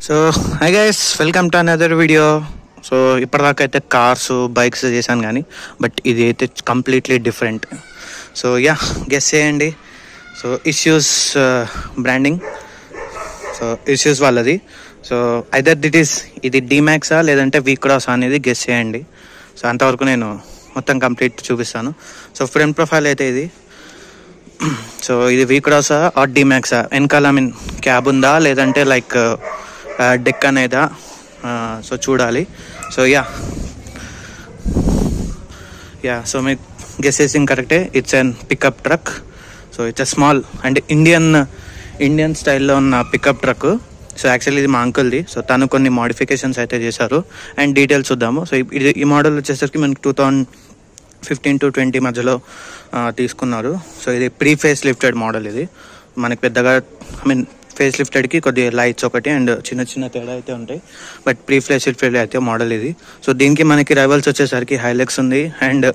So hi guys, welcome to another video. So ఇప్పటిదాకా అయితే cars bikes చేశాను కానీ బట్ ఇది అయితే completely different. So yeah, guess చేయండి. So issues branding, so issues వాళ్ళది. సో ఐదర్ ఇది డీమాక్సా లేదంటే వీక్రాస్ అనేది గెస్ చేయండి. సో అంతవరకు నేను మొత్తం కంప్లీట్ చూపిస్తాను. సో ఫ్రంట్ ప్రొఫైల్ అయితే ఇది. సో ఇది వీక్రాసా ఆర్ డీమాక్సా, వెనకాల క్యాబ్ ఉందా లేదంటే లైక్ డెక్ అనేదా, సో చూడాలి. సో యా సో మీకు గెసెసింగ్ కరెక్టే. It's an pickup truck. So it's a small and Indian స్టైల్లో ఉన్న పికప్ ట్రక్. సో యాక్చువల్లీ ఇది మా అంకుల్ది. సో తను కొన్ని మోడిఫికేషన్స్ అయితే చేశారు అండ్ డీటెయిల్స్ చూద్దాము. సో ఈ మోడల్ వచ్చేసరికి మనకి 2015 to 20 మధ్యలో తీసుకున్నారు. సో ఇది ప్రీ ఫేస్ లిఫ్టెడ్ మోడల్. ఇది మనకి పెద్దగా ఫేస్ లిఫ్టెడ్కి కొద్దిగా లైట్స్ ఒకటి అండ్ చిన్న చిన్న తేడా అయితే ఉంటాయి, బట్ ప్రీ ఫేస్ లిఫ్టెడ్ అయితే మోడల్ ఇది. సో దీనికి మనకి రైవల్స్ వచ్చేసరికి హైలెక్స్ ఉంది అండ్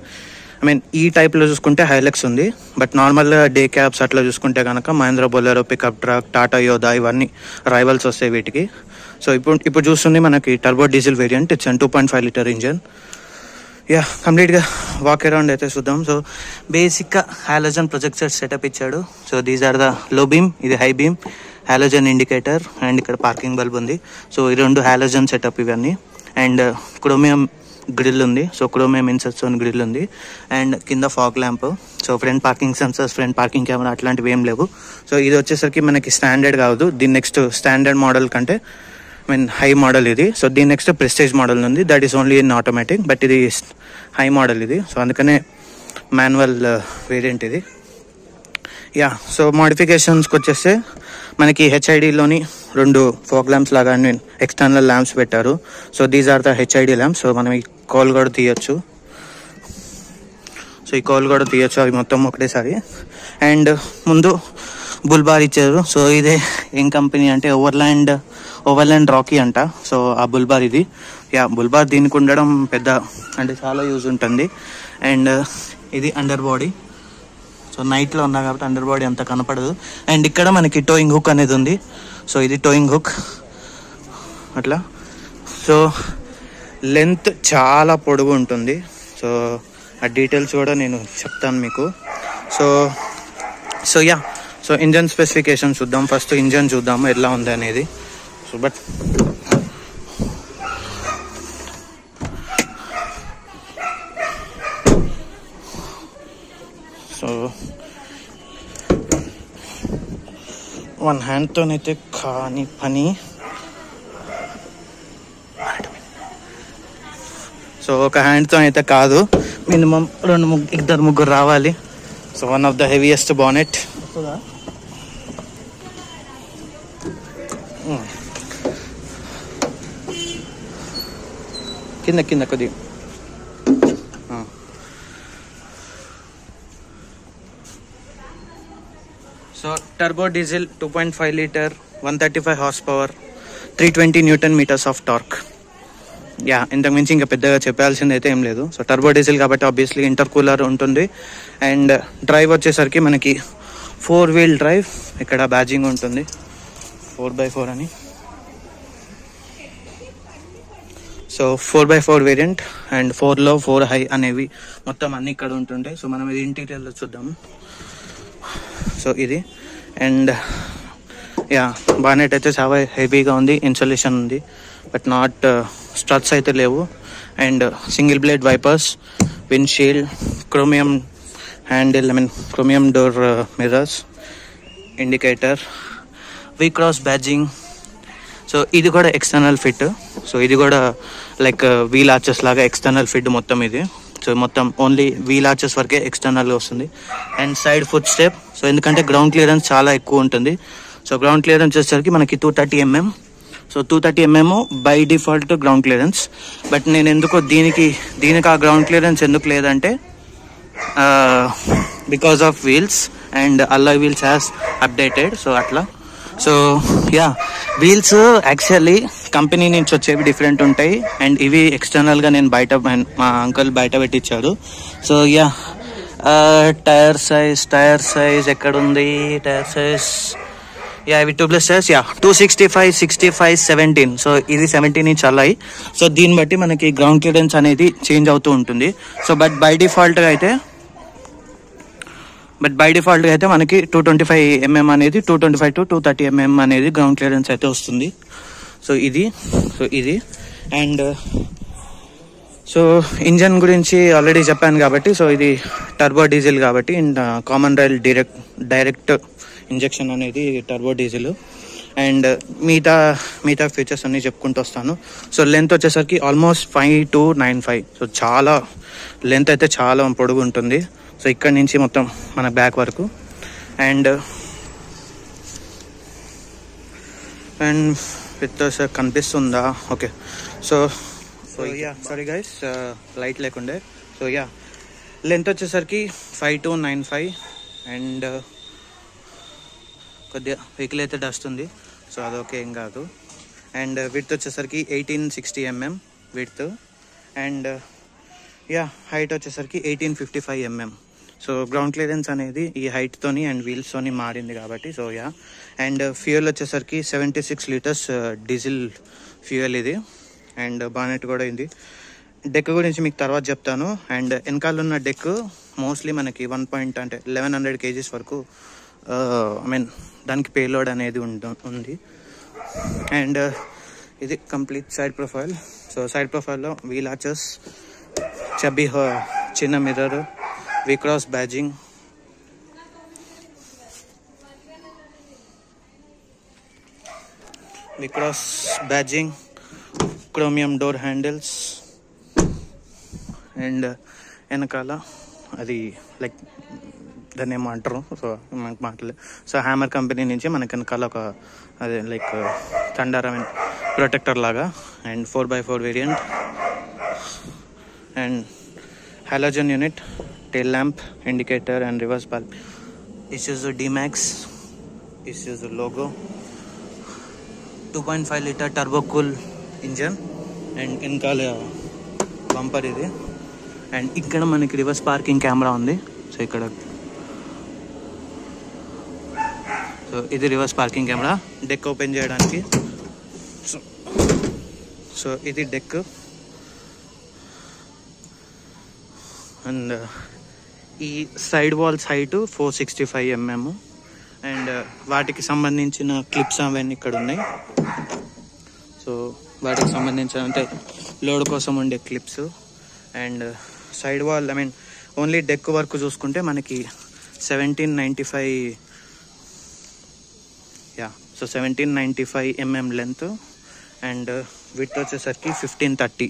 ఈ టైప్లో చూసుకుంటే హైలెక్స్ ఉంది. బట్ నార్మల్ డే క్యాబ్స్ అట్లా చూసుకుంటే కనుక Mahindra Bolero, pickup truck, Tata Yodha ఇవన్నీ రైవల్స్ వస్తాయి వీటికి. సో ఇప్పుడు చూస్తుంది మనకి turbo diesel variant. It's 2.5 litre engine. Yeah, కంప్లీట్గా వాక్ అరౌండ్ అయితే చూద్దాం. సో బేసిక్గా హాలోజన్ ప్రొజెక్టర్ సెటప్ ఇచ్చాడు. So these are the low beam, ఇది high beam, halogen indicator and ఇక్కడ పార్కింగ్ బల్బ్ ఉంది. సో ఈ రెండు హాలోజన్ సెటప్ ఇవన్నీ. అండ్ క్రోమియం గ్రిల్ ఉంది. సో క్రోమియం ఇన్సర్ట్స్ గ్రిల్ ఉంది అండ్ కింద fog lamp. So front parking sensors, front parking camera అట్లాంటివి ఏం లేవు. సో ఇది వచ్చేసరికి మనకి స్టాండర్డ్ కాదు. దీని నెక్స్ట్ స్టాండర్డ్ మోడల్ కంటే హై మోడల్ ఇది. సో దీని నెక్స్ట్ ప్రెస్టేజ్ మోడల్ ఉంది, that is only in automatic. But ఇది హై మోడల్ ఇది. సో అందుకనే మాన్యువల్ వేరియంట్ ఇది. యా, సో మోడిఫికేషన్స్కి వచ్చేస్తే మనకి హెచ్ఐడిలోని 2 ఫాగ్ ల్యాంప్స్ లాగా ఎక్స్టర్నల్ ల్యాంప్స్ పెట్టారు. So these are the HID lamps. So మనం ఈ కాల్ కూడా తీయచ్చు. సో ఈ కాల్ కూడా తీయచ్చు, అవి మొత్తం ఒకటేసారి. అండ్ ముందు బుల్ బార్ ఇచ్చారు. సో ఇదే ఏం కంపెనీ అంటే ఓవర్లాండ్ రాకీ అంట. సో ఆ బుల్ బార్ ఇది. యా, బుల్ బార్ దీనికి ఉండడం పెద్ద అంటే చాలా యూజ్ ఉంటుంది. అండ్ ఇది అండర్ బాడీ. సో నైట్లో ఉన్నా కాబట్టి అండర్ బాడీ అంత కనపడదు. అండ్ ఇక్కడ మనకి టోయింగ్ హుక్ అనేది ఉంది. సో ఇది టోయింగ్ హుక్ అట్లా. సో లెంత్ చాలా పొడుగు ఉంటుంది. సో ఆ డీటెయిల్స్ కూడా నేను చెప్తాను మీకు. So yeah, so engine specification చూద్దాం. ఫస్ట్ ఇంజన్ చూద్దాము ఎలా ఉంది అనేది. సో బట్ సో వన్ హ్యాండ్తోనైతే కాని పని. సో ఒక హ్యాండ్తో అయితే కాదు, మినిమం 2-3 రావాలి. So one of the heaviest bonnet. కింద కొద్దిగా. So turbo diesel 2.5 litre 135 horse power 320 newton metres of torque. Ya, ఇంతకు మించి ఇంకా పెద్దగా చెప్పాల్సింది అయితే ఏం లేదు. సో టర్బో డీజిల్ కాబట్టి ఆబ్వియస్లీ ఇంటర్ కూలర్ ఉంటుంది. అండ్ డ్రైవ్ వచ్చేసరికి మనకి 4 వీల్ డ్రైవ్. ఇక్కడ బ్యాజింగ్ ఉంటుంది 4x4 అని. So 4x4 variant and 4 low 4 high అనేవి మొత్తం అన్ని ఇక్కడ ఉంటుంటాయి. సో మనం ఇది ఇంటీరియర్లో చూద్దాము. సో ఇది అండ్ యా, బానెట్ అయితే చాలా హెవీగా ఉంది, ఇన్సులేషన్ ఉంది, బట్ నాట్ స్ట్రట్స్ అయితే లేవు. And single blade wipers, windshield, chromium handle, chromium door mirrors, indicator, V Cross badging. So ఇది కూడా ఎక్స్టర్నల్ ఫిట్. సో ఇది కూడా లైక్ వీల్ ఆర్చెస్ లాగా ఎక్స్టర్నల్ ఫిట్ మొత్తం ఇది. సో మొత్తం ఓన్లీ వీల్ ఆర్చెస్ వరకే ఎక్స్టర్నల్గా వస్తుంది. And side foot step. So ఎందుకంటే గ్రౌండ్ క్లియరెన్స్ చాలా ఎక్కువ ఉంటుంది. సో గ్రౌండ్ క్లియరెన్స్ వచ్చేసరికి మనకి 230 mm. So 230 mm by default ground clearance. But నేను ఎందుకో దీనికి ఆ గ్రౌండ్ క్లియరెన్స్ ఎందుకు లేదంటే because of wheels and alloy wheels has updated. So అట్లా. So yeah, wheels actually company నుంచి వచ్చేవి డిఫరెంట్ ఉంటాయి. అండ్ ఇవి ఎక్స్టర్నల్గా నేను మా అంకుల్ బయట పెట్టించాడు. సో యా, టైర్ సైజ్ ఎక్కడుంది? టైర్ సైజ్ యా ఇవి ట్యూబ్లెస్ టైర్స్. యా 265, 65, 17. సో ఇది 17 ఇంచ్ అల్లాయి. సో దీన్ని బట్టి మనకి గ్రౌండ్ క్లియరెన్స్ అనేది చేంజ్ అవుతూ ఉంటుంది. సో బట్ బై డిఫాల్ట్గా అయితే మనకి 225 అనేది 225 to 230 అనేది గ్రౌండ్ క్లియరెన్స్ అయితే వస్తుంది. సో ఇది అండ్ సో ఇంజన్ గురించి ఆల్రెడీ చెప్పాను కాబట్టి, సో ఇది టర్బో డీజిల్ కాబట్టి కామన్ రైల్ డైరెక్ట్ ఇంజెక్షన్ అనేది టర్బో డీజిల్. అండ్ మిగతా ఫీచర్స్ అన్నీ చెప్పుకుంటూ వస్తాను. సో లెంత్ వచ్చేసరికి ఆల్మోస్ట్ 5295. సో చాలా లెంత్ అయితే చాలా పొడుగు ఉంటుంది. సో ఇక్కడ నుంచి మొత్తం మన బ్యాక్ వరకు అండ్ విత్ కనిపిస్తుందా? Okay. So yeah sorry guys, light లేకుండే. సో యా లెంత్ వచ్చేసరికి 5295 అండ్ కొద్దిగా వెహికల్ అయితే డస్ట్ ఉంది. సో అదొకే ఏం కాదు. అండ్ విడ్త్ వచ్చేసరికి 1860 విడ్త్ అండ్ యా హైట్ వచ్చేసరికి 1855 సో గ్రౌండ్ క్లియరెన్స్ అనేది ఈ హైట్తోని అండ్ వీల్స్తోని మారింది కాబట్టి. సో యా అండ్ ఫ్యూయల్ వచ్చేసరికి 76 లీటర్స్ డీజిల్ ఫ్యూయల్ ఇది. అండ్ బానెట్ కూడా ఇది. డెక్ గురించి మీకు తర్వాత చెప్తాను. అండ్ వెనకాల ఉన్న డెక్ మోస్ట్లీ మనకి 1100 kgs వరకు దానికి పేలోడ్ అనేది ఉంది. అండ్ ఇది complete side profile. So side ప్రొఫైల్లో వీల్ ఆర్చెస్, చబ్బీ చిన్న mirror, V Cross badging, chromium door handles and వెనకాల అది లైక్ దాన్ని ఏమంటారు, సో మనకు మాట్లాడలేదు. సో హ్యామర్ కంపెనీ నుంచి మనకి వెనకాల ఒక అదే లైక్ థండర్ ప్రొటెక్టర్ లాగా and 4x4 variant and halogen unit, tail lamp, indicator and reverse bulb. Isuzu D-Max, Isuzu logo, 2.5 liter turbo cool engine and ఇన్కాల బంపర్ ఇది. అండ్ ఇక్కడ మనకి రివర్స్ పార్కింగ్ కెమెరా ఉంది. సో ఇక్కడ ఇది reverse parking camera. Deck open చేయడానికి. So ఇది deck and ఈ సైడ్ వాల్స్ హైట్ 465 అండ్ వాటికి సంబంధించిన క్లిప్స్ అవన్నీ ఇక్కడ ఉన్నాయి. సో వాటికి సంబంధించిన అంటే లోడ్ కోసం ఉండే clips and side wall only deck work చూసుకుంటే మనకి 1795 సో 1795 లెంత్ అండ్ విడ్త్ వచ్చేసరికి 1530.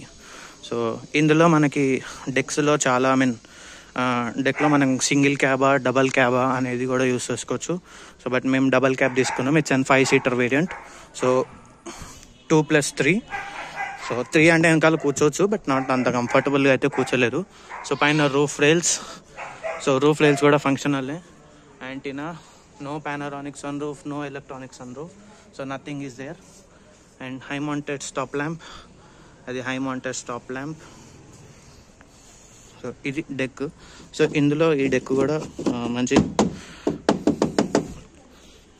సో ఇందులో మనకి డెక్స్లో చాలా డెక్లో మనం సింగిల్ క్యాబా డబల్ క్యాబా అనేది కూడా యూస్ చేసుకోవచ్చు. సో బట్ మేము డబల్ క్యాబ్ తీసుకున్నాం. It's 5-seater variant. So 2+3. So 3 అంటే వెనకాల కూర్చోవచ్చు బట్ నాట్ అంత కంఫర్టబుల్గా అయితే కూర్చోలేదు. సో పైన roof rails. So roof rails కూడా ఫంక్షనల్లే. Antenna, no panoramic sunroof, no electronic sunroof. So nothing is there. And high mounted stop lamp, అది high mounted stop lamp. So ఇది deck. So ఇందులో ఈ deck కూడా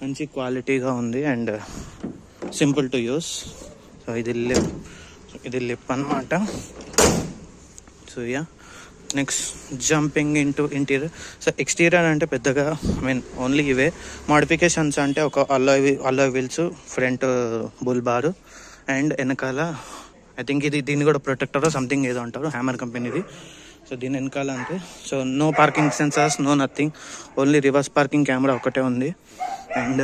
మంచి క్వాలిటీగా ఉంది and simple to use. So ఇది lip అన్నమాట. So yeah next jumping into interior. So exterior అంటే పెద్దగా ఓన్లీ ఇవే మోడిఫికేషన్స్. అంటే ఒక alloy wheels, front bull bar and వెనకాల ఐ థింక్ దీన్ని కూడా ప్రొటెక్టర్ సంథింగ్ ఏదో అంటారు, హ్యామర్ కంపెనీది. సో దీని వెనకాల అంతే. So no parking sensors, no nothing, only reverse parking camera ఒకటే ఉంది. అండ్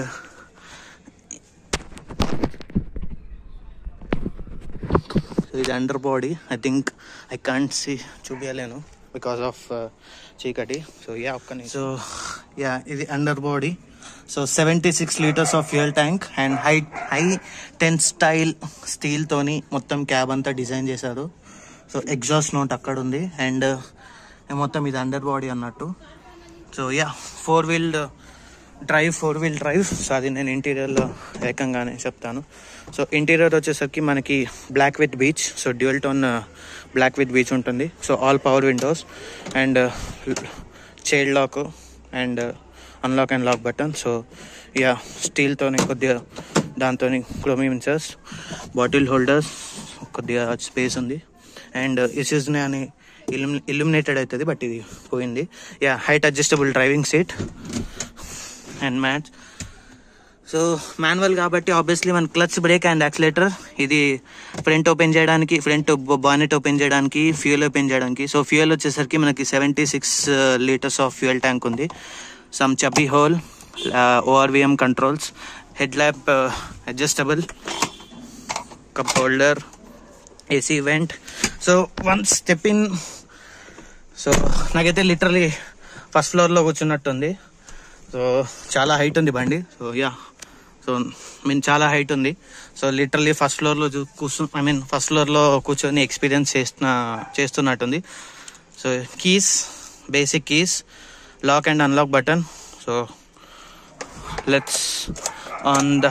ఇది under body. I think I can't see, చూపించలేను బికాస్ ఆఫ్ చీకటి. సో యా సో యా ఇది under body. So 76 liters of fuel tank and high tensile steel తోని మొత్తం cab అంతా design చేశారు. సో ఎగ్జాస్ట్ నోట్ అక్కడ ఉంది అండ్ మొత్తం ఇది అండర్ బాడీ అన్నట్టు. So ya 4-wheel drive. So అది నేను ఇంటీరియర్లో ఏకంగానే చెప్తాను. సో ఇంటీరియర్ వచ్చేసరికి మనకి black with beige. So dual tone black with beige ఉంటుంది. So all power windows and child lock and unlock and lock button. So ya స్టీల్తోని కొద్దిగా దాంతో క్రోమియం ఇన్సర్స్, బాటిల్ హోల్డర్స్, కొద్దిగా స్పేస్ ఉంది. అండ్ ఇష్యూస్ని అని ఇల్యూమినేటెడ్ అవుతుంది, బట్ ఇది పోయింది. Ya height adjustable driving seat and mats. So manual కాబట్టి ఆబ్వియస్లీ మన క్లచ్, బ్రేక్ అండ్ యాక్సిలేటర్. ఇది ఫ్రంట్ ఓపెన్ చేయడానికి, ఫ్రంట్ బానెట్ ఓపెన్ చేయడానికి, ఫ్యూయల్ ఓపెన్ చేయడానికి. సో ఫ్యూయల్ వచ్చేసరికి మనకి 76 లీటర్స్ ఆఫ్ ఫ్యూయల్ ట్యాంక్ ఉంది. Some chubby whole, ORVM controls, head lamp adjustable, cup holder, AC vent. So once step in, so నాకైతే literally first ఫ్లోర్లో కూర్చున్నట్టుంది. So చాలా height ఉంది బండి. సో యా, సో చాలా హైట్ ఉంది. సో లిటరలీ ఫస్ట్ ఫ్లోర్లో first ఫ్లోర్లో కూర్చొని ఎక్స్పీరియన్స్ చేస్తున్నట్టుంది. So keys, basic keys, lock and unlock button. So let's on the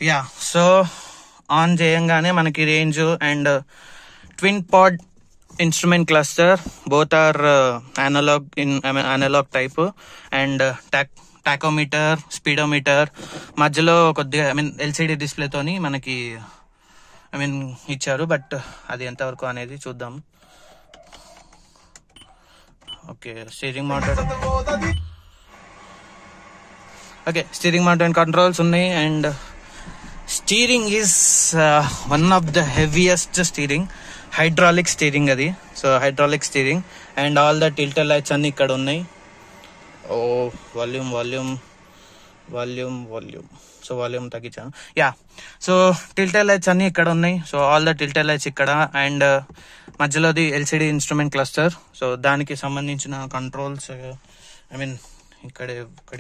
ya. So on చేయంగానే మనకి range and twin pod instrument cluster, both are analog type, and tachometer, speedometer, మధ్యలో కొద్దిగా LCD డిస్ప్లేతోని మనకి ఇచ్చారు. But అది ఎంతవరకు అనేది చూద్దాం. ఓకే, స్టీరింగ్ మౌంటెడ్ కంట్రోల్స్ ఉన్నాయి. And steering is one of the heaviest steering, hydraulic steering అది. So hydraulic steering and all the telltale lights అన్ని ఇక్కడ ఉన్నాయి. ఓ వాల్యూమ్ సో వాల్యూమ్ తగ్గించాను. యా, సో టిల్టర్ లైట్స్ అన్ని ఇక్కడ ఉన్నాయి. So all the telltale lights ఇక్కడ. And మధ్యలోది LCD ఇన్స్ట్రుమెంట్ క్లస్టర్. సో దానికి సంబంధించిన కంట్రోల్స్ ఇక్కడ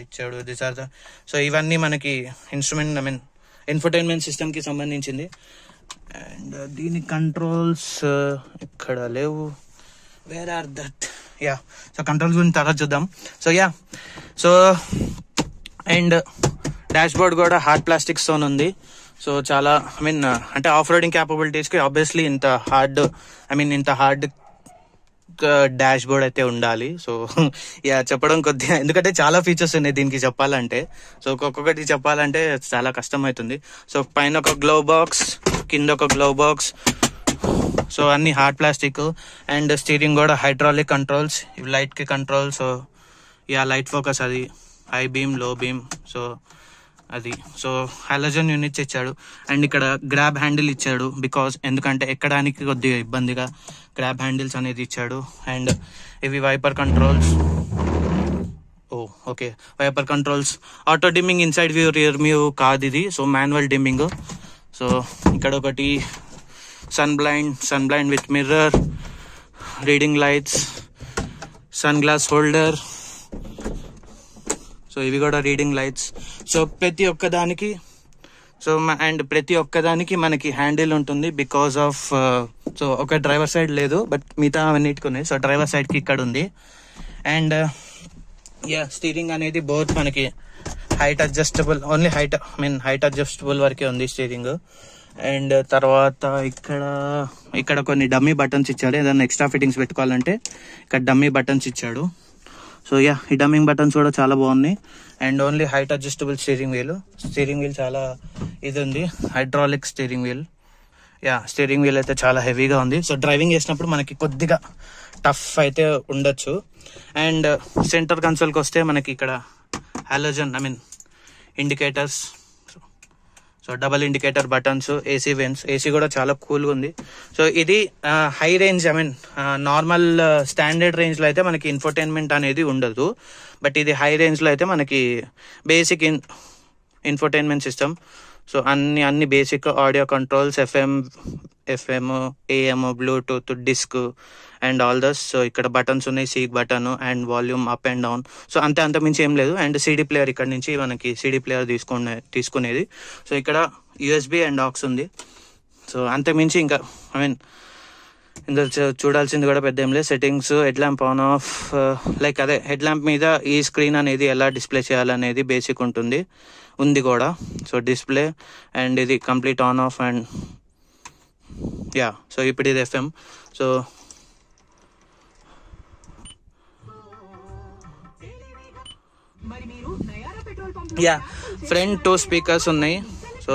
ఇచ్చాడు. సో ఇవన్నీ మనకి ఇన్స్ట్రుమెంట్ ఇన్ఫోటైన్మెంట్ సిస్టమ్ కి సంబంధించింది. అండ్ దీని కంట్రోల్స్ ఇక్కడ లేవు. Where are that? Ya, so controls గురించి తర్వాత చూద్దాం. So yeah, so and dash board కూడా హార్డ్ ప్లాస్టిక్ స్టోన్ ఉంది. సో చాలా అంటే ఆఫ్ రోడింగ్ క్యాపబిలిటీస్ కి ఆబ్వియస్లీ ఇంత హార్డ్ డాష్ బోర్డ్ అయితే ఉండాలి. సో యా, చెప్పడం కొద్దిగా, ఎందుకంటే చాలా ఫీచర్స్ ఉన్నాయి దీనికి చెప్పాలంటే. సో ఒక్కొక్కటి చెప్పాలంటే చాలా కష్టం అవుతుంది. సో పైన ఒక గ్లో బాక్స్, కింద ఒక గ్లో బాక్స్. సో అన్ని హార్డ్ ప్లాస్టిక్. అండ్ స్టీరింగ్ కూడా హైడ్రాలిక్ కంట్రోల్స్, ఇవి లైట్ కి control. So ya, light focus అది, high beam, low beam. So అది. సో హాలోజన్ యూనిట్స్ ఇచ్చాడు. అండ్ ఇక్కడ గ్రాబ్ హ్యాండిల్ ఇచ్చాడు, ఎందుకంటే ఎక్కడానికి కొద్దిగా ఇబ్బందిగా గ్రాబ్ హ్యాండిల్స్ అనేది ఇచ్చాడు. అండ్ ఇవి wiper controls. Okay, wiper controls. Auto dimming inside view, rear view కాదు ఇది. So manual dimming. సో ఇక్కడ ఒకటి sun blind with mirror, reading lights, sun glass holder. So ఇవి కూడా రీడింగ్ లైట్స్. సో ప్రతి ఒక్కదానికి మనకి హ్యాండిల్ ఉంటుంది బికాస్ ఆఫ్ సో ఒక డ్రైవర్ సైడ్ లేదు, బట్ మిగతా అవన్నిటికి ఉన్నాయి. సో డ్రైవర్ సైడ్ కి ఇక్కడ ఉంది. అండ్ యా, స్టీరింగ్ అనేది బోత్ మనకి height adjustable, only height adjustable వరకే ఉంది స్టీరింగ్. అండ్ తర్వాత ఇక్కడ కొన్ని డమ్మీ బటన్స్ ఇచ్చాడు. ఏదైనా ఎక్స్ట్రా ఫిట్టింగ్స్ పెట్టుకోవాలంటే ఇక్కడ డమ్మీ బటన్స్ ఇచ్చాడు. సో యా, ఈ డమ్మింగ్ బటన్స్ కూడా చాలా బాగున్నాయి. And only height adjustable steering wheel చాలా ఇది ఉంది, hydraulic steering wheel. Ya, steering wheel అయితే చాలా హెవీగా ఉంది. సో డ్రైవింగ్ చేసినప్పుడు మనకి కొద్దిగా టఫ్ అయితే ఉండొచ్చు. అండ్ సెంటర్ కన్సోల్కి వస్తే మనకి ఇక్కడ halogen indicators, so double indicator buttons, AC vents. AC కూడా చాలా కూల్గా ఉంది. సో ఇది high range, normal standard range లో అయితే మనకి ఇన్ఫోటైన్మెంట్ అనేది ఉండదు, బట్ ఇది హై రేంజ్ లో అయితే మనకి బేసిక్ ఇన్ఫోటైన్మెంట్ సిస్టమ్. సో అన్ని basic audio controls, FM, AM, bluetooth, disc and all those. So ఇక్కడ బటన్స్ ఉన్నాయి, seek button and volume up and down. So అంత మించి ఏం లేదు. అండ్ CD ప్లేయర్, ఇక్కడ నుంచి మనకి CD ప్లేయర్ తీసుకునేది. సో ఇక్కడ USB అండ్ AUX ఉంది. సో అంతకుమించి ఇంకా ఇంకా చూడాల్సింది కూడా పెద్ద ఏం లేదు. Settings, head lamp on off, like అదే హెడ్ ల్యాంప్ మీద ఈ స్క్రీన్ అనేది ఎలా డిస్ప్లే చేయాలనేది బేసిక్ ఉంది కూడా. సో డిస్ప్లే అండ్ ఇది complete on off. And ya, so ఇప్పుడు ఇది FM. So ya, front 2 speakers ఉన్నాయి. So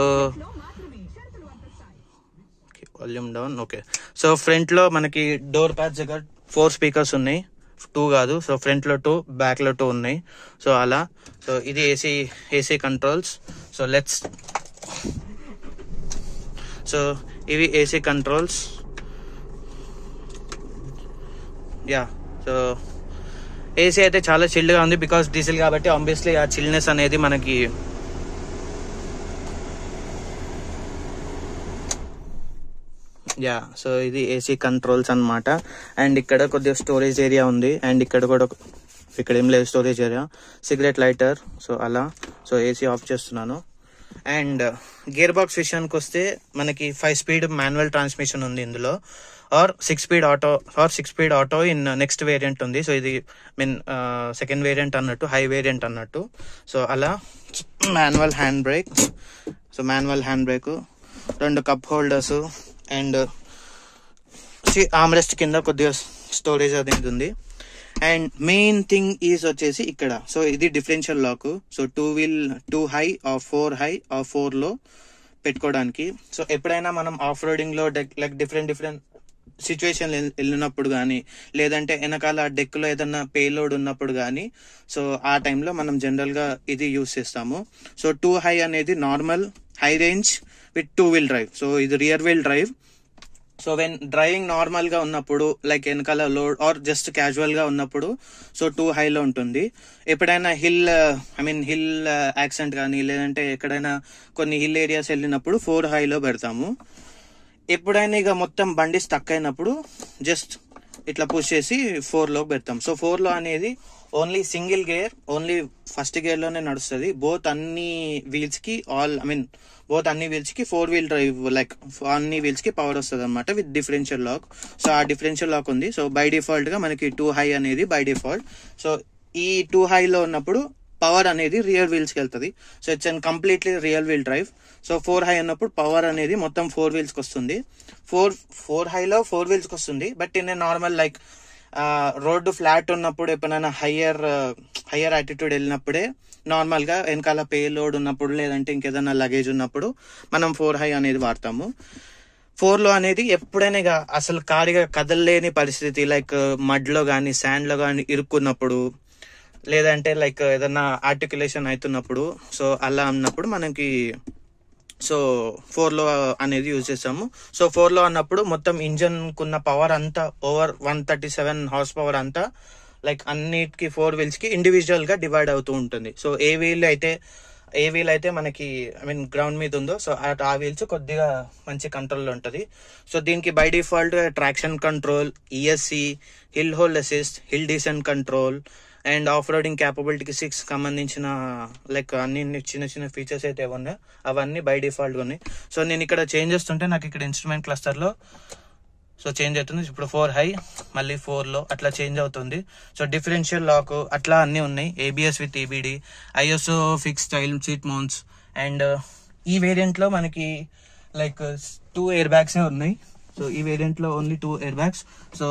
volume down. Okay, so front లో మనకి డోర్ ప్యాచ్ దగ్గర 4 స్పీకర్స్ ఉన్నాయి, 2 కాదు. సో ఫ్రంట్ లో 2, బ్యాక్ లో 2 ఉన్నాయి. సో అలా. సో ఇది ఏసీ కంట్రోల్స్. సో సో ఇవి AC controls. Yeah, so AC అయితే చాలా చిల్డ్గా ఉంది బికాస్ డీజిల్ కాబట్టి ఆబ్వియస్లీ ఆ చిల్నెస్ అనేది మనకి సో ఇది ఏసీ కంట్రోల్స్ అన్నమాట. అండ్ ఇక్కడ కొద్దిగా స్టోరేజ్ ఏరియా ఉంది. అండ్ ఇక్కడ ఏం లేదు storage area. Cigarette lighter. So అలా. సో ఏసీ ఆఫ్ చేస్తున్నాను. అండ్ గేర్ బాక్స్ విషయానికి వస్తే మనకి 5 స్పీడ్ మాన్యువల్ ట్రాన్స్మిషన్ ఉంది ఇందులో, or 6 speed auto in next variant ఉంది. సో ఇది సెకండ్ వేరియంట్ అన్నట్టు, హై వేరియంట్ అన్నట్టు. సో అలా. Manual hand brake. So manual hand brake, 2 cup holders and armrest కింద కొద్దిగా స్టోరేజ్ అనేది ఉంది. అండ్ మెయిన్ థింగ్ ఈజ్ వచ్చేసి ఇక్కడ. సో ఇది differential lock. So 2 high or 4 high or 4 low పెట్టుకోవడానికి. సో ఎప్పుడైనా మనం ఆఫ్ రోడింగ్ లో లైక్ డిఫరెంట్ సిచ్యువేషన్ వెళ్ళినప్పుడు కానీ, లేదంటే వెనకాల డెక్ లో ఏదన్నా పేలోడ్ ఉన్నప్పుడు కానీ, సో ఆ టైంలో మనం జనరల్ గా ఇది యూస్ చేస్తాము. సో 2 హై అనేది normal high range with 2 wheel drive. So ఇది rear wheel drive. So when driving normal గా ఉన్నప్పుడు, లైక్ వెనకాల లోడ్ ఆర్ జస్ట్ క్యాజువల్ గా ఉన్నప్పుడు, సో 2 హైలో ఉంటుంది. ఎప్పుడైనా హిల్ యాక్సెంట్ కానీ, లేదంటే ఎక్కడైనా కొన్ని హిల్ ఏరియాస్ వెళ్ళినప్పుడు 4 హైలో పెడతాము. ఎప్పుడైనా ఇక మొత్తం బండి స్టక్ అయినప్పుడు జస్ట్ ఇట్లా పుష్ చేసి 4లోకి పెడతాం. సో 4లో అనేది only single gear, only first gear లోనే నడుస్తుంది. అన్ని వీల్స్ కి అన్ని వీల్స్ కి 4 వీల్ డ్రైవ్, లైక్ అన్ని వీల్స్ కి పవర్ వస్తుంది అనమాట విత్ డిఫరెన్షియల్ లాక్. సో ఆ డిఫరెన్షియల్ లాక్ ఉంది. సో బై డిఫాల్ట్ గా మనకి 2 హై అనేది బై డిఫాల్ట్. సో ఈ 2 హైలో ఉన్నప్పుడు పవర్ అనేది రియర్ వీల్స్ కి వెళ్తుంది. So it's and completely rear wheel drive. So 4 high అన్నప్పుడు పవర్ అనేది మొత్తం 4 వీల్స్ కి వస్తుంది. 4 హైలో 4 వీల్స్ కి వస్తుంది. But in a normal like road flat ఉన్నప్పుడు, ఎప్పుడైనా హయ్యర్ యాటిట్యూడ్ వెళ్ళినప్పుడే నార్మల్ గా వెనకాల పే లోడ్ ఉన్నప్పుడు, లేదంటే ఇంకేదైనా లగేజ్ ఉన్నప్పుడు మనం 4 హై అనేది వాడతాము. 4లో అనేది ఎప్పుడైనా అసలు కాడిగా కదలలేని పరిస్థితి, లైక్ మడ్ లో కానీ శాండ్ లో కానీ ఇరుక్కున్నప్పుడు, లేదంటే లైక్ ఏదన్నా ఆర్టికులేషన్ అవుతున్నప్పుడు, సో అలా అన్నప్పుడు మనకి 4లో అనేది యూజ్ చేస్తాము. సో 4లో అన్నప్పుడు మొత్తం ఇంజన్ కున్న పవర్ అంతా ఓవర్ 137 హార్స్ పవర్ అంతా లైక్ అన్నిటికి 4 వీల్స్ కి ఇండివిజువల్ గా డివైడ్ అవుతూ ఉంటుంది. సో ఏ వీల్ అయితే మనకి గ్రౌండ్ మీద ఉందో, సో ఆ వీల్స్ కొద్దిగా మంచి కంట్రోల్లో ఉంటుంది. సో దీనికి by default traction control, ESC, hill hold assist, hill descent control and off roading క్యాపబిలిటీకి 6 సంబంధించిన లైక్ అన్ని చిన్న ఫీచర్స్ అయితే ఉన్నాయి. అవన్నీ బై డిఫాల్ట్ గా ఉన్నాయి. సో నేను ఇక్కడ చేంజ్ చేస్తుంటే నాకు ఇక్కడ ఇన్స్ట్రుమెంట్ క్లస్టర్ లో సో చేంజ్ అవుతుంది. ఇప్పుడు 4 హై, మళ్ళీ 4లో అట్లా చేంజ్ అవుతుంది. సో డిఫరెన్షియల్ లాక్ అట్లా అన్ని ఉన్నాయి. ABS with EBD, ISO fix style seat mounts. And ఈ వేరియంట్ లో మనకి లైక్ 2 ఎయిర్ బ్యాగ్స్ ఉన్నాయి. సో ఈ వేరియంట్ లో ఓన్లీ 2 ఎయిర్ బ్యాగ్స్. సో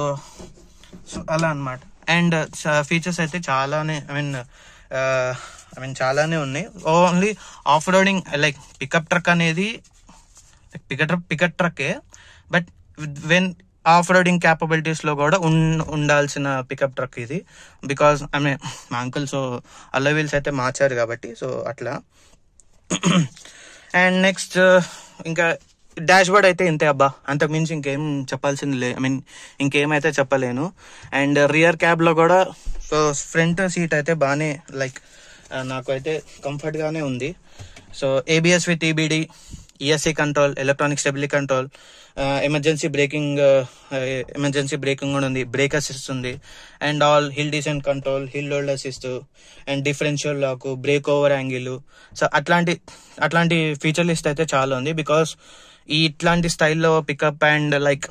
అలా అన్నమాట. అండ్ ఫీచర్స్ అయితే చాలానే చాలానే ఉన్నాయి. Only off roading like pickup truck అనేది పికప్ ట్రక్కే, but when off roading capabilities లో కూడా ఉండాల్సిన పికప్ ట్రక్ ఇది. బికాస్ మా అంకుల్ సో అల్లో వీల్స్ అయితే మార్చారు కాబట్టి సో అట్లా. అండ్ నెక్స్ట్ ఇంకా డాష్ బోర్డ్ అయితే ఇంతే అబ్బా, అంతకు మించి ఇంకేం చెప్పాల్సింది ఇంకేమైతే చెప్పలేను. అండ్ రియర్ క్యాబ్ లో కూడా సో ఫ్రంట్ సీట్ అయితే బాగానే లైక్ నాకు అయితే కంఫర్ట్ గానే ఉంది. So ABS with EBD, ESC control, electronic stability control, emergency braking కూడా ఉంది, బ్రేక్ అసిస్ట్ ఉంది. And all hill descent control, hill hold assist and differential lock, brake over angle. So అట్లాంటి ఫీచర్ లిస్ట్ అయితే చాలా ఉంది. Because ఇట్లాంటి స్టైల్లో pickup and like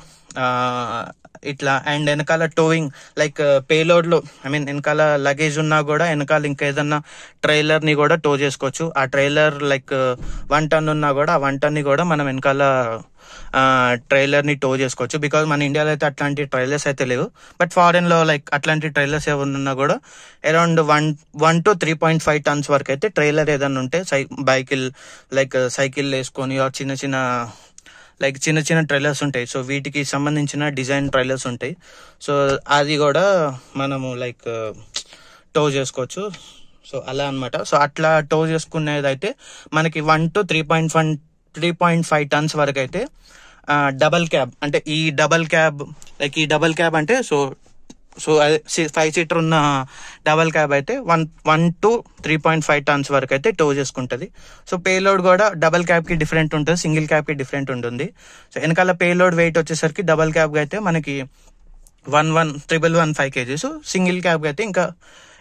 ఇట్లా అండ్ వెనకాల టోయింగ్ లైక్ పేలోడ్ లో వెనకాల లగేజ్ ఉన్నా కూడా వెనకాల ఇంకా ఏదన్నా ట్రైలర్ ని కూడా టో చేసుకోవచ్చు. ఆ ట్రైలర్ లైక్ 1 టన్ ఉన్నా కూడా ఆ 1 టన్ ని కూడా మనం వెనకాల ట్రైలర్ని టో చేసుకోవచ్చు. బికాజ్ మన ఇండియాలో అయితే అట్లాంటి ట్రైలర్స్ అయితే లేవు. బట్ ఫారెన్లో లైక్ అట్లాంటి ట్రైలర్స్ ఏమన్నా కూడా అరౌండ్ 1 to 3.5 tons వరకు అయితే ట్రైలర్ ఏదన్నా ఉంటే సైకిల్ వేసుకొని చిన్న చిన్న ట్రైలర్స్ ఉంటాయి. సో వీటికి సంబంధించిన డిజైన్ ట్రైలర్స్ ఉంటాయి. సో అది కూడా మనము టో చేసుకోవచ్చు. సో అలా అనమాట. సో అట్లా టో చేసుకునేది అయితే మనకి 1 to 3.5 tons వరకు అయితే డబల్ క్యాబ్ అంటే ఈ డబల్ క్యాబ్ అంటే సో అదే 5 seater ఉన్న డబల్ క్యాబ్ అయితే 1 to 3.5 tons వరకు అయితే టో చేసుకుంటుంది. సో పేలోడ్ కూడా డబల్ క్యాబ్కి డిఫరెంట్ ఉంటుంది, సింగిల్ క్యాబ్కి డిఫరెంట్ ఉంటుంది. సో వెనకాల పేలోడ్ వెయిట్ వచ్చేసరికి డబల్ క్యాబ్కి అయితే మనకి 115 kgs, సింగిల్ క్యాబ్కి అయితే ఇంకా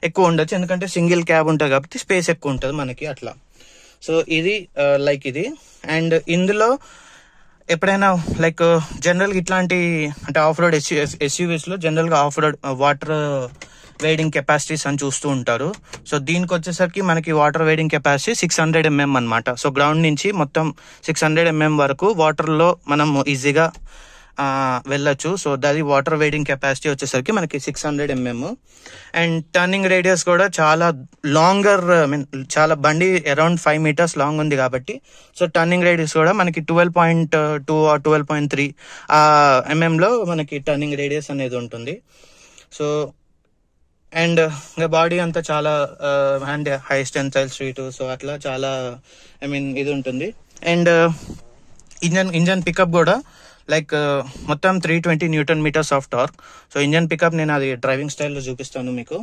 ఎక్కువ ఉండొచ్చు, ఎందుకంటే సింగిల్ క్యాబ్ ఉంటుంది కాబట్టి స్పేస్ ఎక్కువ ఉంటుంది మనకి అట్లా. సో ఇది ఇది. అండ్ ఇందులో ఎప్పుడైనా జనరల్గా ఇట్లాంటి అంటే ఆఫ్ రోడ్ ఎస్యూవీస్లో జనరల్గా ఆఫ్ రోడ్ వాటర్ వెయిడింగ్ కెపాసిటీస్ అని చూస్తూ ఉంటారు. సో దీనికి వచ్చేసరికి మనకి వాటర్ వెయిడింగ్ కెపాసిటీ 600 mm అనమాట. సో గ్రౌండ్ నుంచి మొత్తం 600 mm వరకు వాటర్లో మనం ఈజీగా వెళ్ళొచ్చు. సో దాని వాటర్ వెయిడింగ్ కెపాసిటీ వచ్చేసరికి మనకి 600 mm. అండ్ టర్నింగ్ రేడియస్ కూడా చాలా లాంగర్, చాలా బండి అరౌండ్ 5 meters లాంగ్ ఉంది కాబట్టి సో టర్నింగ్ రేడియస్ కూడా మనకి 12.2 or 12.3 mm లో మనకి టర్నింగ్ రేడియస్ అనేది ఉంటుంది. సో అండ్ ఇంకా బాడీ అంతా చాలా and high tensile street, so అట్లా చాలా ఇది ఉంటుంది. అండ్ ఇంజన్ పికప్ కూడా మొత్తం 320 Nm of torque. So engine pickup నేను అది డ్రైవింగ్ స్టైల్లో చూపిస్తాను మీకు.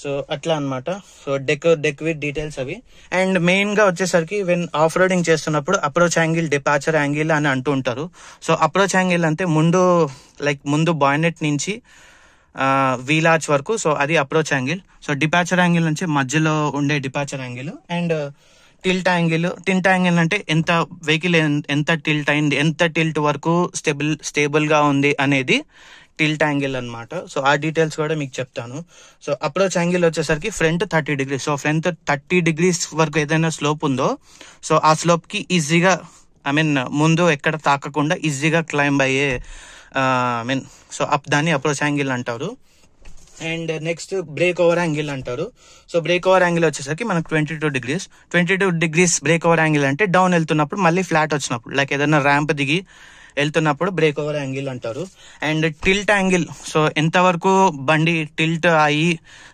సో అట్లా అనమాట. సో డెక్ విత్ డీటెయిల్స్ అవి. అండ్ మెయిన్ గా వచ్చేసరికి వెన్ ఆఫ్ రోడింగ్ చేస్తున్నప్పుడు అప్రోచ్ యాంగిల్, డిపాచర్ యాంగిల్ అని అంటూ ఉంటారు. సో అప్రోచ్ యాంగిల్ అంటే ముందు బాయినెట్ నుంచి వీల్ ఆర్చ్ వరకు, సో అది approach angle. So departure angle నుంచి మధ్యలో ఉండే departure angle. And tilt angle అంటే ఎంత వెహికల్ ఎంత టిల్ట్ అయింది, ఎంత టిల్ట్ వరకు స్టేబుల్ గా ఉంది అనేది టిల్ట్ యాంగిల్ అనమాట. సో ఆ డీటెయిల్స్ కూడా మీకు చెప్తాను. సో అప్రోచ్ యాంగిల్ వచ్చేసరికి front 30 degrees. So front 30 degrees వరకు ఏదైనా స్లోప్ ఉందో సో ఆ స్లోప్ కి ఈజీగా ముందు ఎక్కడ తాకకుండా ఈజీగా క్లైంబ్ అయ్యే సో దాన్ని అప్రోచ్ యాంగిల్ అంటారు. And next break over angle అంటారు. సో బ్రేక్ ఓవర్ యాంగిల్ వచ్చేసరికి మనకు 22 degrees బ్రేక్ ఓవర్ యాంగిల్ అంటే డౌన్ వెళ్తున్నప్పుడు మళ్ళీ ఫ్లాట్ వచ్చినప్పుడు ఏదైనా ర్యాంప్ దిగి వెళ్తున్నప్పుడు బ్రేక్ ఓవర్ యాంగిల్ అంటారు. అండ్ టిల్ట్ యాంగిల్, సో ఎంతవరకు బండి టిల్ట్ అయ్యి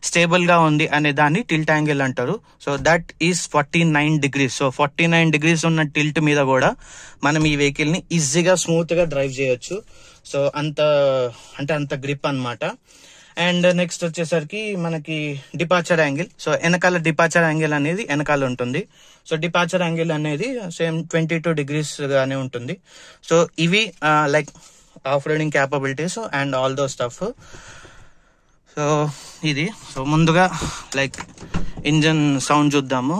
స్టేబుల్ గా ఉంది అనే దాన్ని టిల్ట్ యాంగిల్ అంటారు. So that is 49 degrees. So 49 degrees ఉన్న టిల్ట్ మీద కూడా మనం ఈ వెహికల్ ని ఈజీగా స్మూత్ గా డ్రైవ్ చేయొచ్చు. సో అంత గ్రిప్ అన్నమాట. అండ్ నెక్స్ట్ వచ్చేసరికి మనకి డిపాచర్ యాంగిల్. సో వెనకాల డిపాచర్ యాంగిల్ అనేది వెనకాల ఉంటుంది. సో డిపాచర్ యాంగిల్ అనేది సేమ్ 22 degrees గానే ఉంటుంది. సో ఇవి of roading capabilities and all though stuff. So ఇది. సో ముందుగా ఇంజన్ సౌండ్ చూద్దాము.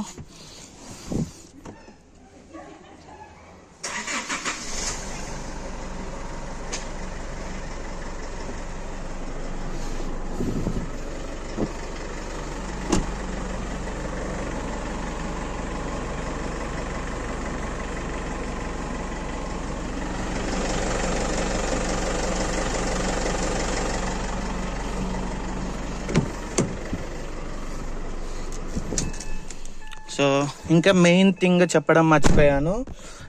సో ఇంకా మెయిన్ థింగ్ చెప్పడం మర్చిపోయాను.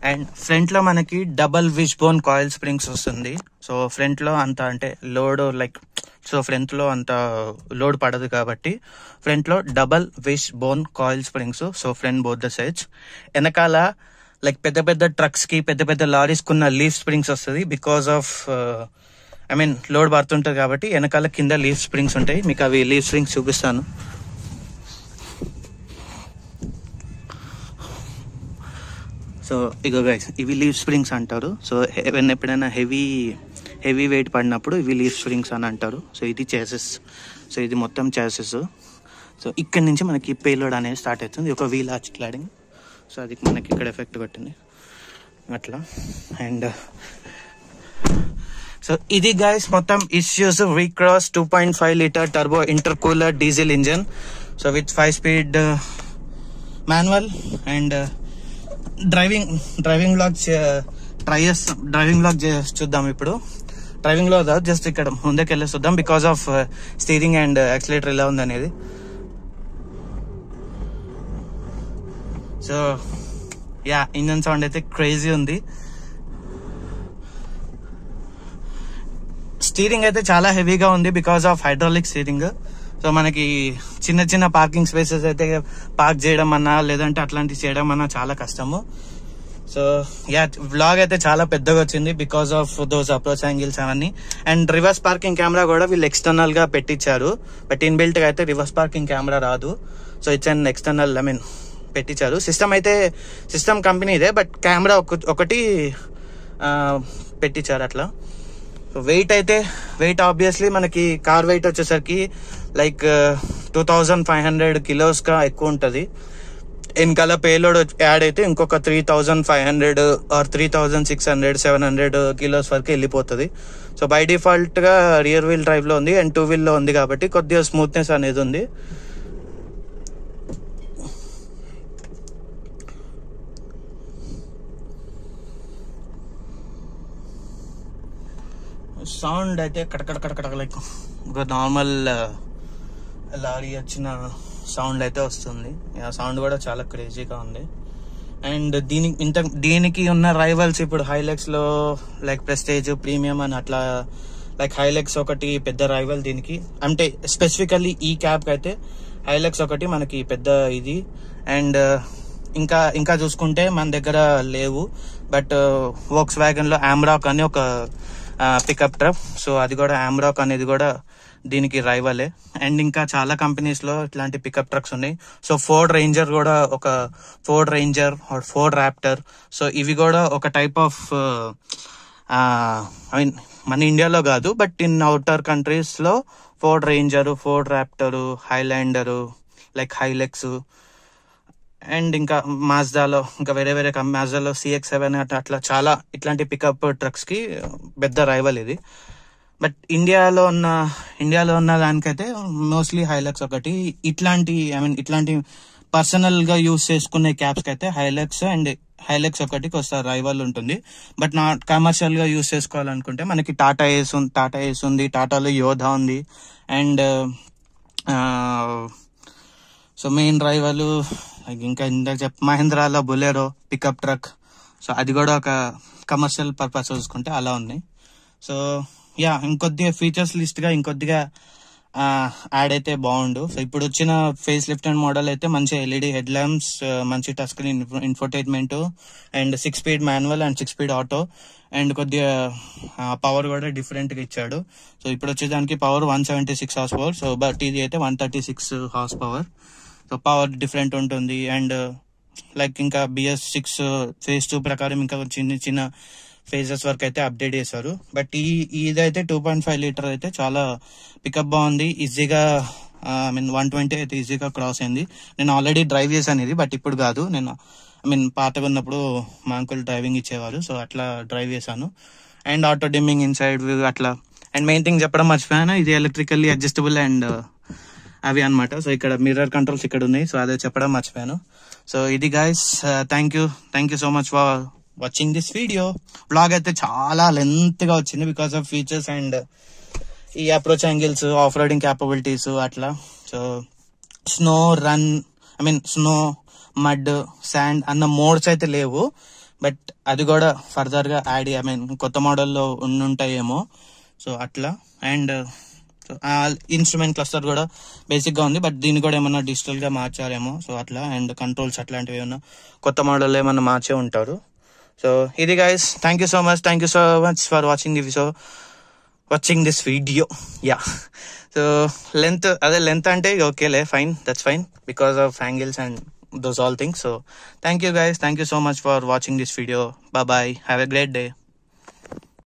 అండ్ ఫ్రంట్ లో మనకి double wish bone coil springs వస్తుంది. సో ఫ్రంట్ లో అంత లోడ్ సో ఫ్రంట్ లో అంత లోడ్ పడదు కాబట్టి ఫ్రంట్ లో double wish bone coil springs. So front both the sides. వెనకాల పెద్ద ట్రక్స్ కి పెద్ద లారీస్ కున్న లీఫ్ స్ప్రింగ్స్ వస్తుంది. బికాస్ ఆఫ్ లోడ్ పడుతుంటది కాబట్టి వెనకాల కింద లీఫ్ స్ప్రింగ్స్ ఉంటాయి. మీకు అవి లీఫ్ స్ప్రింగ్స్ చూపిస్తాను. సో ఇగో గైస్, ఇవి లీఫ్ స్ప్రింగ్స్ అంటారు. సో ఎప్పుడైనా హెవీ వెయిట్ పడినప్పుడు ఇవి లీఫ్ స్ప్రింగ్స్ అని అంటారు. సో ఇది చేసెస్. సో ఇది మొత్తం చేసెస్. సో ఇక్కడ నుంచి మనకి పేలోడ్ అనేది స్టార్ట్ అవుతుంది. ఒక వీల్ ఆర్చ్ క్లాడింగ్. సో అది మనకి ఇక్కడ ఎఫెక్ట్ కొట్టింది అట్లా. అండ్ సో ఇది గైస్ మొత్తం Isuzu V-Cross 2.5 liter turbo inter cooler diesel engine. So with 5-speed manual. And driving blog driving log చూద్దాం ఇప్పుడు. డ్రైవింగ్ లో జస్ట్ ఇక్కడ ముందుకు వెళ్ళి చూద్దాం because of steering and accelerator ఎలా ఉంది అనేది. సో యా, ఇంజన్ సౌండ్ అయితే క్రేజీ ఉంది. స్టీరింగ్ అయితే చాలా హెవీగా ఉంది because of hydraulic steering. So మనకి చిన్న చిన్న పార్కింగ్ స్పేసెస్ అయితే పార్క్ చేయడం అన్నా లేదంటే అట్లాంటివి చేయడం అన్నా చాలా కష్టము. సో యా, వ్లాగ్ అయితే చాలా పెద్దగా వచ్చింది because of those approach angles అవన్నీ. అండ్ రివర్స్ పార్కింగ్ కెమెరా కూడా వీళ్ళు ఎక్స్టర్నల్ గా పెట్టించారు, బట్ ఇన్బిల్ట్ గా అయితే రివర్స్ పార్కింగ్ కెమెరా రాదు. సో ఇట్స్ అండ్ ఎక్స్టర్నల్, పెట్టించారు. సిస్టమ్ కంపెనీ ఇదే, బట్ కెమెరా ఒకటి పెట్టించారు అట్లా. సో వెయిట్ ఆబ్వియస్లీ మనకి కార్ వెయిట్ వచ్చేసరికి లైక్ 2500 kilos గా ఎక్కువ ఉంటుంది. వెనకాల పేలోడ్ యాడ్ అయితే ఇంకొక 3500 ఆర్ 3600 700 kilos వరకు వెళ్ళిపోతుంది. సో బై డిఫాల్ట్ గా రియర్ వీల్ డ్రైవ్ లో ఉంది అండ్ 2 wheel లో ఉంది కాబట్టి కొద్దిగా స్మూత్నెస్ అనేది ఉంది. సౌండ్ అయితే కడకడ లైక్ ఒక నార్మల్ లారీ వచ్చిన సౌండ్ అయితే వస్తుంది. ఆ సౌండ్ కూడా చాలా క్రేజీగా ఉంది. అండ్ దీనికి ఉన్న రైవల్స్ ఇప్పుడు హైలెక్స్ లో లైక్ ప్రెస్టేజ్, ప్రీమియం అని అట్లా, లైక్ హైలెక్స్ ఒకటి పెద్ద రైవల్ దీనికి, అంటే స్పెసిఫికల్లీ ఈ క్యాబ్ కి అయితే హైలెక్స్ ఒకటి మనకి పెద్ద ఇది. అండ్ ఇంకా చూసుకుంటే మన దగ్గర లేవు, బట్ వోక్స్ వ్యాగన్ లో ఆమ్రాక్ అని ఒక పికప్ ట్రక్. సో అది కూడా ఆమ్రాక్ అనేది కూడా దీనికి రైవలే. అండ్ ఇంకా చాలా కంపెనీస్ లో ఇట్లాంటి పికప్ ట్రక్స్ ఉన్నాయి. సో ఫోర్డ్ రేంజర్ కూడా ఒక ఫోర్డ్ ర్యాప్టర్. సో ఇవి కూడా ఒక టైప్ ఆఫ్ మన ఇండియాలో కాదు, బట్ ఇన్ అవుటర్ కంట్రీస్ లో Ford Ranger, Ford Raptor, Highlander, like Hilux, and ఇంకా మాజ్దాలో ఇంకా వేరే మాజ్దాలో CX-7 అట్లా చాలా ఇట్లాంటి పికప్ ట్రక్స్ కి పెద్ద రైవల్ ఇది. బట్ ఇండియాలో ఉన్న దానికైతే మోస్ట్లీ హైలెక్స్ ఒకటి. ఇట్లాంటి పర్సనల్ గా యూజ్ చేసుకునే క్యాబ్స్ కి అయితే హైలెక్స్ ఒకటి కొద్దిగా రైవల్ ఉంటుంది. బట్ నాట్ కమర్షియల్ గా యూజ్ చేసుకోవాలనుకుంటే మనకి టాటా ఏస్ ఉంది, టాటాలో యోధా ఉంది. అండ్ సో మెయిన్ రైవల్ ఇంకా మహేంద్రాలో బొలెరో పికప్ ట్రక్. సో అది కూడా ఒక కమర్షియల్ పర్పస్ చూసుకుంటే అలా ఉన్నాయి. సో యా, ఇంకొద్దిగా ఫీచర్స్ లిస్ట్ గా ఇంకొద్దిగా యాడ్ అయితే బాగుండు. సో ఇప్పుడు వచ్చిన ఫేస్ లిఫ్ట్ అండ్ మోడల్ అయితే మంచి LED హెడ్ ల్యాంప్స్, మంచి touch screen infotainment, and 6-speed manual and 6-speed auto, and కొద్దిగా పవర్ కూడా డిఫరెంట్ గా ఇచ్చాడు. సో ఇప్పుడు వచ్చేదానికి power 176 horse power. So but ఇది అయితే 136 horse power. So power different ఉంటుంది. అండ్ లైక్ ఇంకా BS6 phase 2 ప్రకారం ఇంకా చిన్న ఫేజెస్ వరకు అయితే అప్డేట్ చేశారు. బట్ ఇదైతే 2.5 లీటర్ అయితే చాలా పికప్ బాగుంది. ఈజీగా 120 అయితే ఈజీగా క్రాస్ అయింది. నేను ఆల్రెడీ డ్రైవ్ చేశాను ఇది, బట్ ఇప్పుడు కాదు. నేను పాతగా ఉన్నప్పుడు మా అంకుల్ డ్రైవింగ్ ఇచ్చేవారు, సో అట్లా డ్రైవ్ చేశాను. And auto dimming inside view అట్లా. అండ్ మెయిన్ థింగ్ చెప్పడం మర్చిపోయాను, ఇది ఎలక్ట్రికల్లీ అడ్జస్టబుల్ అండ్ అవి అనమాట. సో ఇక్కడ మిర్రర్ కంట్రోల్స్ ఇక్కడ ఉన్నాయి, సో అదే చెప్పడం మర్చిపోయాను. సో ఇది guys, thank you so much for watching this video. Blog అయితే చాలా లెంత్ గా వచ్చింది బికాస్ ఆఫ్ ఫీచర్స్ అండ్ ఈ approach angles, of roading capabilities అట్లా. సో స్నో, మడ్, శాండ్ అన్న మోడ్స్ అయితే లేవు, బట్ అది కూడా ఫర్దర్ గా యాడ్ కొత్త మోడల్లో ఉండుంటాయేమో. సో అట్లా. అండ్ ఇన్స్ట్రుమెంట్ క్లస్టర్ కూడా బేసిక్ గా ఉంది, బట్ దీన్ని కూడా ఏమన్నా డిజిటల్ గా మార్చారేమో. సో అట్లా. అండ్ కంట్రోల్స్ అట్లాంటివి ఏమన్నా కొత్త మోడల్ ఏమన్నా మార్చే ఉంటారు. సో ఇది guys, thank you so much for watching this video. Yeah, so length అంటే ఓకేలే, fine, that's fine because of angles and those all things. So thank you guys, thank you so much for watching this video. Bye bye, have a great day.